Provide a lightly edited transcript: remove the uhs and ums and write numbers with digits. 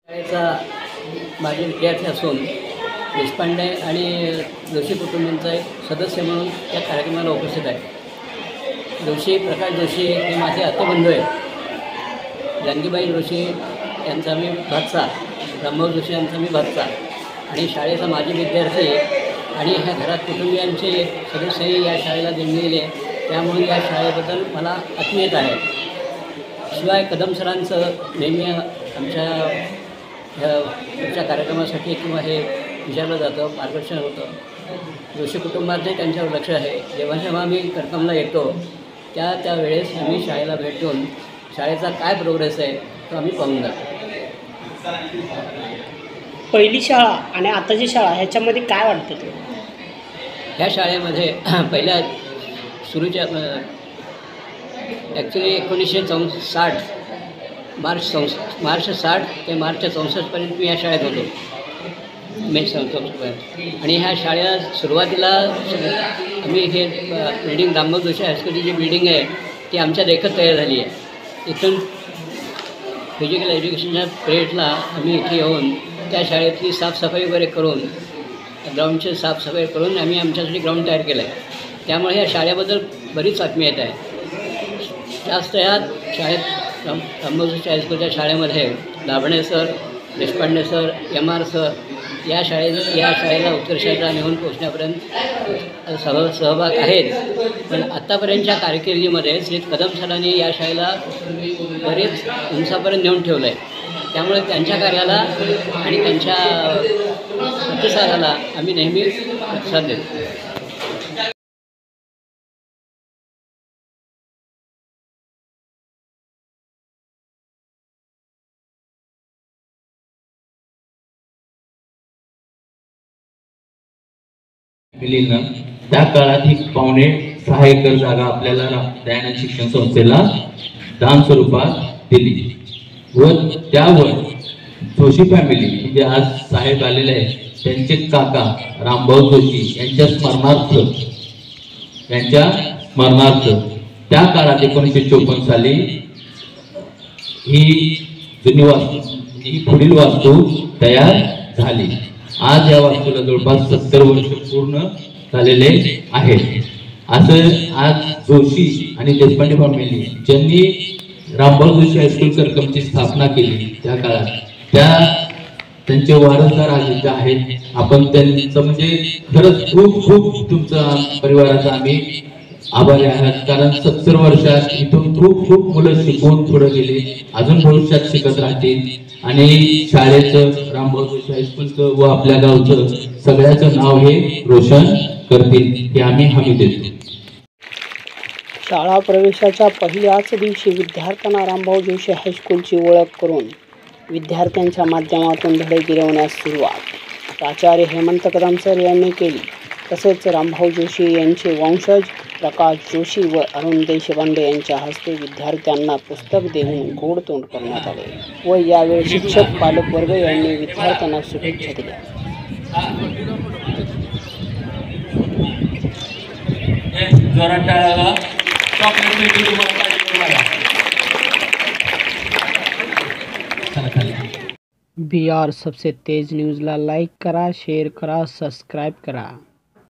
शाळेचा माझे विद्यार्थी असून देशपांडे आणि जोशी कुटुंबांचा एक सदस्य म्हणून त्या कार्यक्रमाला उपस्थित आहे। प्रकाश जोशी हे माझे आत्तेबंधू आहेत। जानकीबाई जोशी यांचा मी भाचा, रामभाऊ जोशी यांचा मी भाचा आणि शाळेचा माजी विद्यार्थी आणि ह्या घरात कुटुंबियांचे सदस्यही या शाळेला जन्मलेले, त्यामुळे या शाळेबद्दल मला आत्मीयता आहे। शिवाय कदम सरांचं नेहमी आमच्या कार्यक्रमासाठी किंवा हे विचारलं जातं, मार्गदर्शन होतं। जोशी कुटुंबाचे त्यांच्यावर लक्ष आहे। जेव्हा जेव्हा आम्ही कार्यक्रमाला येतो त्यावेळेस आम्ही शाळेला भेट देऊन शाळेचा काय प्रोग्रेस आहे तो आम्ही पाहून जातो। पहिली शाळा आणि आताची शाळा ह्याच्यामध्ये काय वाटतं ते? ह्या शाळेमध्ये पहिल्या सुरूच्या ॲक्च्युली 1960 मार्च 60 ते मार्च 64पर्यंत मी या शाळेत होतो, मे 64पर्यंत। आणि ह्या शाळेला सुरुवातीला आम्ही हे बिल्डिंग रामभाऊ जोशी हायस्कूलची जी बिल्डिंग आहे ती आमच्या देखत तयार झाली आहे। इथून फिजिकल एज्युकेशनच्या पिरियडला आम्ही इथे येऊन त्या शाळेतली साफसफाई वगैरे करून, ग्राउंडची साफसफाई करून आम्ही आमच्यासाठी ग्राउंड तयार केलं आहे। त्यामुळे या शाळेबद्दल बरीच आत्मीयता आहे। जास्त या शाळेत रामभाऊ जोशी हायस्कूलच्या शाळेमध्ये Dabhane sir, Deshpande sir, MR sir या शाळेला उत्कर्षाचा नेऊन पोचण्यापर्यंत सहभाग आहेत। पण आत्तापर्यंतच्या कारकिर्दीमध्ये श्री कदम सरांनी या शाळेला बरेच उंचापर्यंत नेऊन ठेवलं आहे। त्यामुळे त्यांच्या कार्याला आणि त्यांच्या प्रतिसादाला आम्ही नेहमी प्रतिसाद देतो। ना त्या काळात ही 5.5 एकर जागा आपल्याला दयानंद शिक्षण संस्थेला दान स्वरूपात दिली व त्यावर जोशी फॅमिली म्हणजे आज साहेब आलेले आहेत त्यांचे काका रामभाऊ जोशी यांच्या स्मरणार्थ त्या काळात 1954 साली ही जुनी वास्तू ही पुढील वास्तू तयार झाली। आज या वास्तूला जवळपास 70 वर्ष पूर्ण झालेले आहेत। असं आज जोशी आणि देशपांडे फॅमिली ज्यांनी रामभाऊ जोशी हायस्कूल करकमची स्थापना केली त्या काळात त्यांचे वारसदार आज आहेत। आपण त्यांचं म्हणजे खरंच खूप तुमचा परिवाराचा आम्ही आभारी आहात, कारण 70 वर्षात इथून खूप मुलं शिकून पुढे गेले, अजून भविष्यात शिकत राहतील आणि शाळेचं रामभाऊ जोशी हायस्कूलचं व आपल्या गावचं सगळ्याचं नाव हे रोशन करतील हे आम्ही हमी देतो। शाळा प्रवेशाच्या पहिल्याच दिवशी विद्यार्थ्यांना रामभाऊ जोशी हायस्कूलची ओळख करून विद्यार्थ्यांच्या माध्यमातून धडे गिरवण्यास सुरुवात प्राचार्य हेमंत कदम सर यांनी केली। तसेच रामभाऊ जोशी यांचे वंशज प्रकाश जोशी व अरुण देशपांडे यांच्या हस्ते विद्यार्थ्यांना पुस्तक देऊन गोडतोंड करण्यात आले व यावेळी शिक्षक पालकवर्ग यांनी विद्यार्थ्यांना शुभेच्छा दिल्या। BR सबसे तेज न्यूज़ला लाईक करा, शेअर करा, सबस्क्राईब करा।